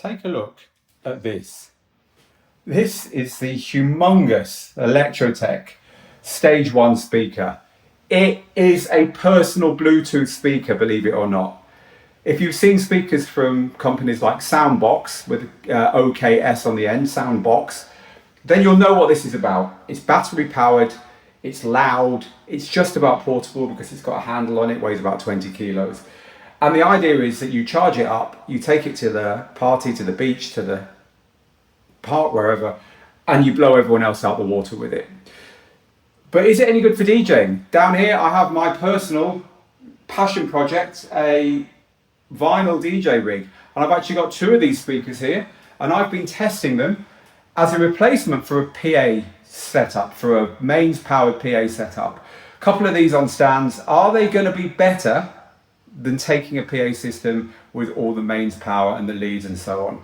take a look at this. This is the humongous Electrotec Stage 1 speaker. It is a personal Bluetooth speaker, believe it or not. If you've seen speakers from companies like Soundboks with OKS on the end, Soundboks, then you'll know what this is about. It's battery powered, it's loud, it's just about portable because it's got a handle on it, weighs about 20 kilos. And the idea is that you charge it up, you take it to the party, to the beach, to the park, wherever, and you blow everyone else out the water with it. But is it any good for DJing? Down here I have my personal passion project, a vinyl DJ rig. And I've actually got two of these speakers here, and I've been testing them as a replacement for a PA setup, for a mains powered PA setup. A couple of these on stands. Are they going to be better than taking a PA system with all the mains power and the leads and so on?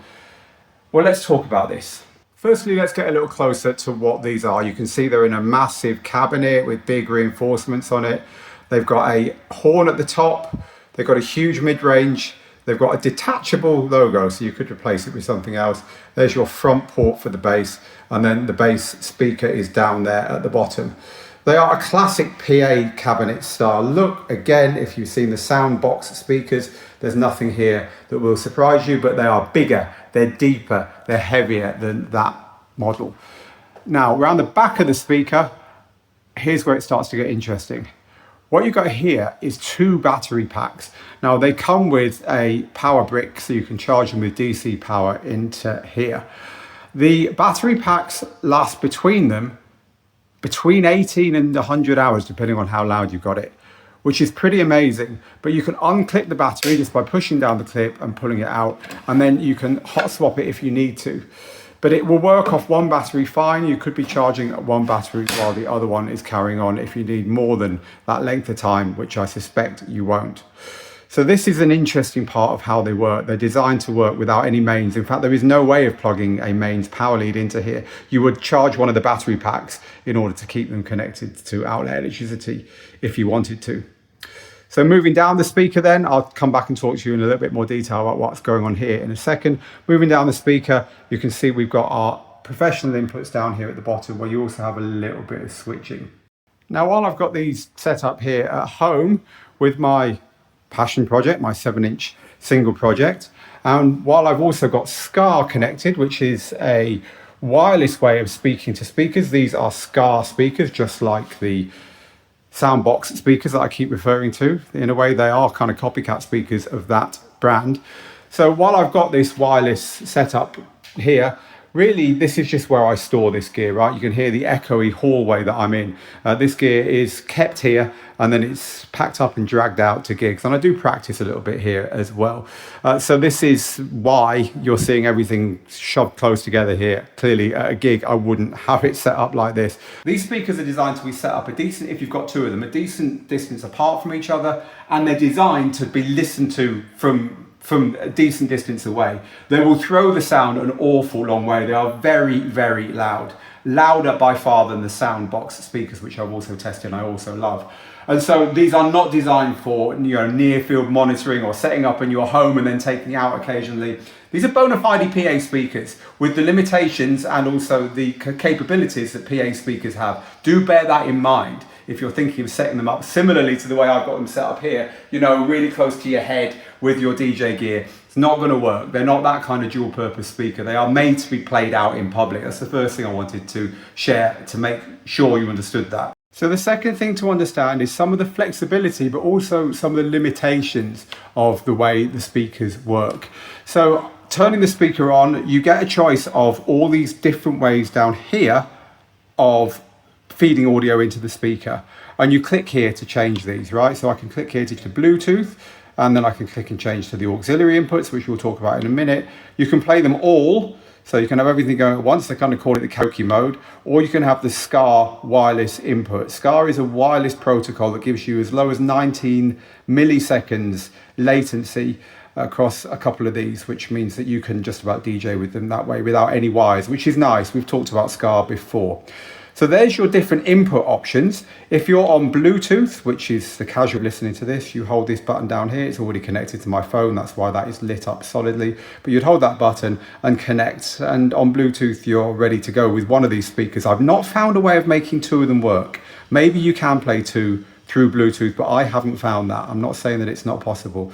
Well, let's talk about this. Firstly, let's get a little closer to what these are. You can see they're in a massive cabinet with big reinforcements on it. They've got a horn at the top. They've got a huge mid-range. They've got a detachable logo, so you could replace it with something else. There's your front port for the bass, and then the bass speaker is down there at the bottom. They are a classic PA cabinet style look. Again, if you've seen the Soundboks speakers, there's nothing here that will surprise you, but they are bigger, they're deeper, they're heavier than that model. Now, around the back of the speaker, here's where it starts to get interesting. What you've got here is two battery packs. Now, they come with a power brick, so you can charge them with DC power into here. The battery packs last between 18 and 100 hours, depending on how loud you've got it, which is pretty amazing. But you can unclip the battery just by pushing down the clip and pulling it out, and then you can hot swap it if you need to. But it will work off one battery fine. You could be charging one battery while the other one is carrying on if you need more than that length of time, which I suspect you won't. So this is an interesting part of how they work. They're designed to work without any mains. In fact, there is no way of plugging a mains power lead into here. You would charge one of the battery packs in order to keep them connected to outlet electricity if you wanted to. So moving down the speaker then, I'll come back and talk to you in a little bit more detail about what's going on here in a second. Moving down the speaker, you can see we've got our professional inputs down here at the bottom, where you also have a little bit of switching. Now, while I've got these set up here at home with my passion project, my 7-inch single project, and while I've also got SKAA connected, which is a wireless way of speaking to speakers. These are SKAA speakers, just like the Soundboks speakers that I keep referring to. In a way, they are kind of copycat speakers of that brand. So while I've got this wireless setup here, really this is just where I store this gear, right? You can hear the echoey hallway that I'm in. This gear is kept here, and then it's packed up and dragged out to gigs. And I do practice a little bit here as well. So this is why you're seeing everything shoved close together here. Clearly at a gig, I wouldn't have it set up like this. These speakers are designed to be set up if you've got two of them, a decent distance apart from each other, and they're designed to be listened to from a decent distance away. They will throw the sound an awful long way. They are very, very loud. Louder by far than the Soundboks speakers, which I've also tested and I also love. And so these are not designed for near field monitoring or setting up in your home and then taking out occasionally. These are bona fide PA speakers with the limitations and also the capabilities that PA speakers have. Do bear that in mind if you're thinking of setting them up similarly to the way I've got them set up here, really close to your head with your DJ gear. It's not going to work. They're not that kind of dual purpose speaker. They are made to be played out in public. That's the first thing I wanted to share to make sure you understood that. So the second thing to understand is some of the flexibility, but also some of the limitations of the way the speakers work. So turning the speaker on, you get a choice of all these different ways down here of feeding audio into the speaker, and you click here to change these, right? So I can click here to Bluetooth, and then I can click and change to the auxiliary inputs, which we'll talk about in a minute. You can play them all, so you can have everything going at once. They kind of call it the karaoke mode, or you can have the SKAA wireless input. SKAA is a wireless protocol that gives you as low as 19 milliseconds latency across a couple of these, which means that you can just about DJ with them that way without any wires, which is nice. We've talked about SKAA before. So there's your different input options. If you're on Bluetooth, which is the casual listening to this, you hold this button down here. It's already connected to my phone. That's why that is lit up solidly. But you'd hold that button and connect. And on Bluetooth, you're ready to go with one of these speakers. I've not found a way of making two of them work. Maybe you can play two through Bluetooth, but I haven't found that. I'm not saying that it's not possible.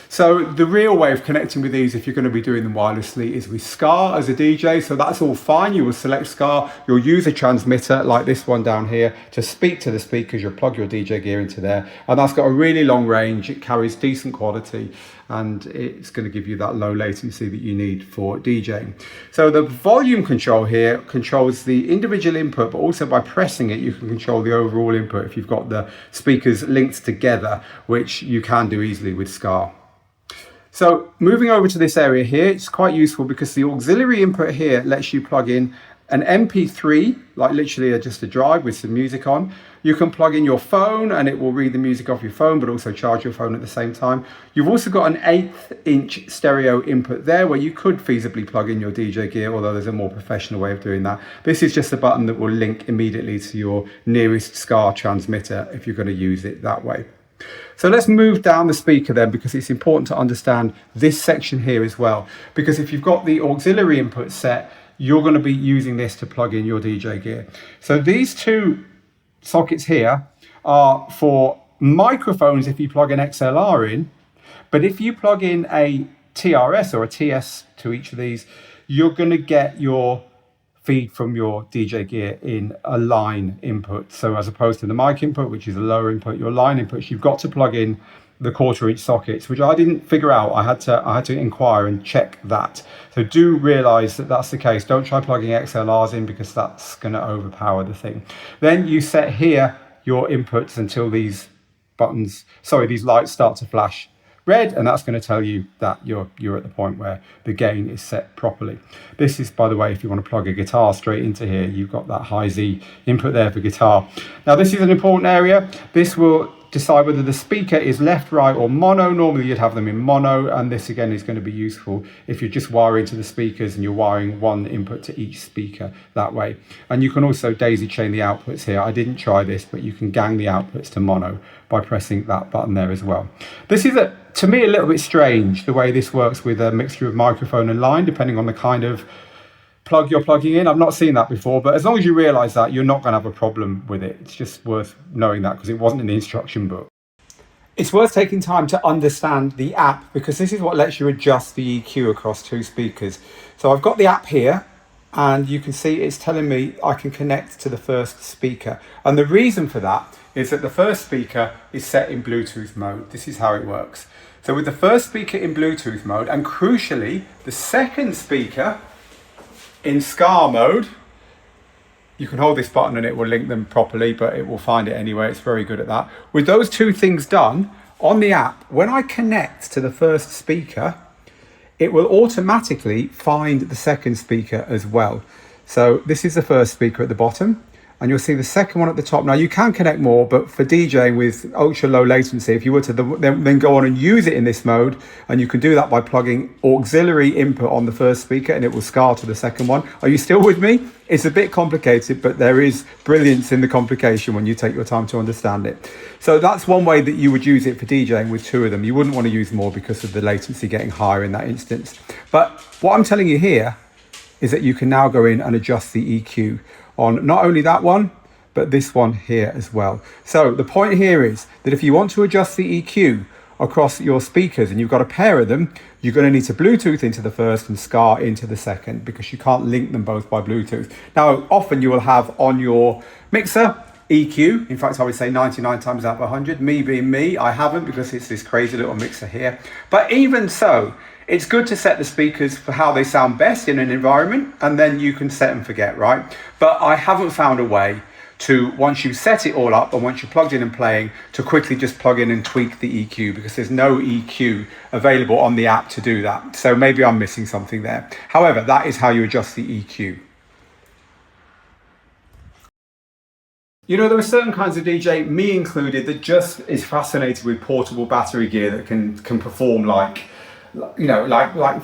So the real way of connecting with these, if you're going to be doing them wirelessly, is with SKAA as a DJ. So that's all fine. You will select SKAA. You'll use a transmitter like this one down here to speak to the speakers. You'll plug your DJ gear into there. And that's got a really long range. It carries decent quality and it's going to give you that low latency that you need for DJing. So the volume control here controls the individual input, but also by pressing it, you can control the overall input if you've got the speakers linked together, which you can do easily with SKAA. So moving over to this area here, it's quite useful because the auxiliary input here lets you plug in an MP3, like literally just a drive with some music on. You can plug in your phone and it will read the music off your phone, but also charge your phone at the same time. You've also got an 1/8" stereo input there where you could feasibly plug in your DJ gear, although there's a more professional way of doing that. This is just a button that will link immediately to your nearest SKAA transmitter if you're going to use it that way. So let's move down the speaker then, because it's important to understand this section here as well. Because if you've got the auxiliary input set, you're going to be using this to plug in your DJ gear. So these two sockets here are for microphones if you plug an XLR in, but if you plug in a TRS or a TS to each of these, you're going to get your feed from your DJ gear in a line input. So as opposed to the mic input, which is a lower input, your line inputs, you've got to plug in the 1/4" sockets, which I didn't figure out. I had to inquire and check that. So do realize that that's the case. Don't try plugging XLRs in because that's going to overpower the thing. Then you set here your inputs until these lights start to flash red, and that's going to tell you that you're at the point where the gain is set properly. This is, by the way, if you want to plug a guitar straight into here, you've got that high Z input there for guitar. Now this is an important area. This will decide whether the speaker is left, right or mono. Normally you'd have them in mono, and this again is going to be useful if you're just wiring to the speakers and you're wiring one input to each speaker that way. And you can also daisy chain the outputs here. I didn't try this, but you can gang the outputs to mono by pressing that button there as well. This is to me a little bit strange, the way this works with a mixture of microphone and line, depending on the kind of plug you're plugging in. I've not seen that before, but as long as you realize that, you're not going to have a problem with it. It's just worth knowing that because it wasn't in the instruction book. It's worth taking time to understand the app because this is what lets you adjust the EQ across two speakers. So I've got the app here and you can see it's telling me I can connect to the first speaker. And the reason for that is that the first speaker is set in Bluetooth mode. This is how it works. So with the first speaker in Bluetooth mode, and crucially, the second speaker in SKAA mode, you can hold this button and it will link them properly, but it will find it anyway. It's very good at that. With those two things done on the app, when I connect to the first speaker, it will automatically find the second speaker as well. So this is the first speaker at the bottom, and you'll see the second one at the top. Now you can connect more, but for DJing with ultra low latency, if you were to then go on and use it in this mode, and you can do that by plugging auxiliary input on the first speaker and it will SKAA to the second one. Are you still with me? It's a bit complicated, but there is brilliance in the complication when you take your time to understand it. So that's one way that you would use it for DJing with two of them. You wouldn't want to use more because of the latency getting higher in that instance. But what I'm telling you here is that you can now go in and adjust the EQ on not only that one, but this one here as well. So the point here is that if you want to adjust the EQ across your speakers and you've got a pair of them, you're going to need to Bluetooth into the first and SKAA into the second because you can't link them both by Bluetooth. Now, often you will have on your mixer EQ. In fact, I would say 99 times out of 100. Me being me, I haven't because it's this crazy little mixer here. But even so, it's good to set the speakers for how they sound best in an environment, and then you can set and forget, right? But I haven't found a way to, once you set it all up and once you're plugged in and playing, to quickly just plug in and tweak the EQ because there's no EQ available on the app to do that. So maybe I'm missing something there. However, that is how you adjust the EQ. You know, there are certain kinds of DJ, me included, that just is fascinated with portable battery gear that can perform like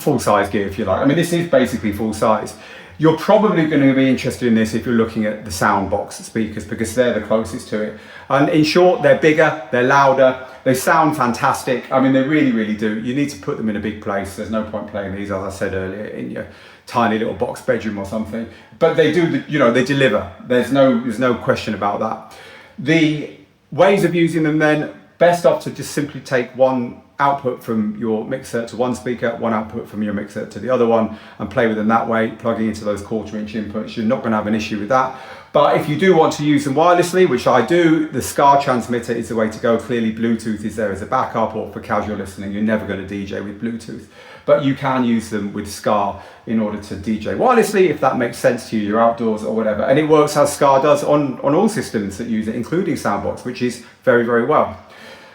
full-size gear, if you like. I mean, this is basically full size. You're probably going to be interested in this if you're looking at the Soundboks speakers, because they're the closest to it. And in short, they're bigger, they're louder, they sound fantastic. I mean, they really, really do. You need to put them in a big place. There's no point playing these, as I said earlier, in your tiny little box bedroom or something. But they do, you know, they deliver. There's no question about that. The ways of using them then, best off to just simply take one output from your mixer to one speaker, one output from your mixer to the other one, and play with them that way, plugging into those 1/4 inch inputs. You're not going to have an issue with that. But if you do want to use them wirelessly, which I do, the SKAA transmitter is the way to go. Clearly Bluetooth is there as a backup, or for casual listening. You're never going to DJ with Bluetooth, but you can use them with SKAA in order to DJ wirelessly, if that makes sense to you. You're outdoors or whatever, and it works as SKAA does on all systems that use it, including Soundboks, which is very, very well.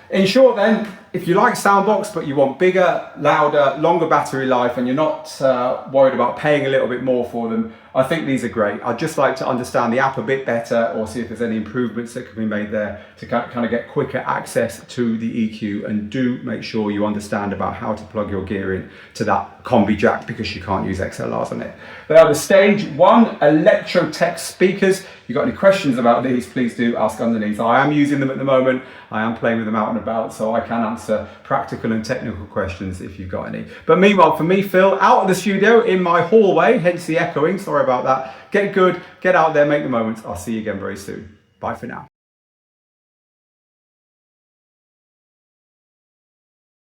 In short then, if you like Soundboks but you want bigger, louder, longer battery life, and you're not worried about paying a little bit more for them, I think these are great. I'd just like to understand the app a bit better, or see if there's any improvements that can be made there to kind of get quicker access to the EQ. And do make sure you understand about how to plug your gear in to that combi jack, because you can't use XLRs on it. They are the Stage 1 Electrotec speakers. If you've got any questions about these, please do ask underneath. I am using them at the moment. I am playing with them out and about, so I can answer practical and technical questions if you've got any. But meanwhile, for me, Phil, out of the studio in my hallway, hence the echoing, sorry about that. Get good, get out there, make the moments. I'll see you again very soon. Bye for now.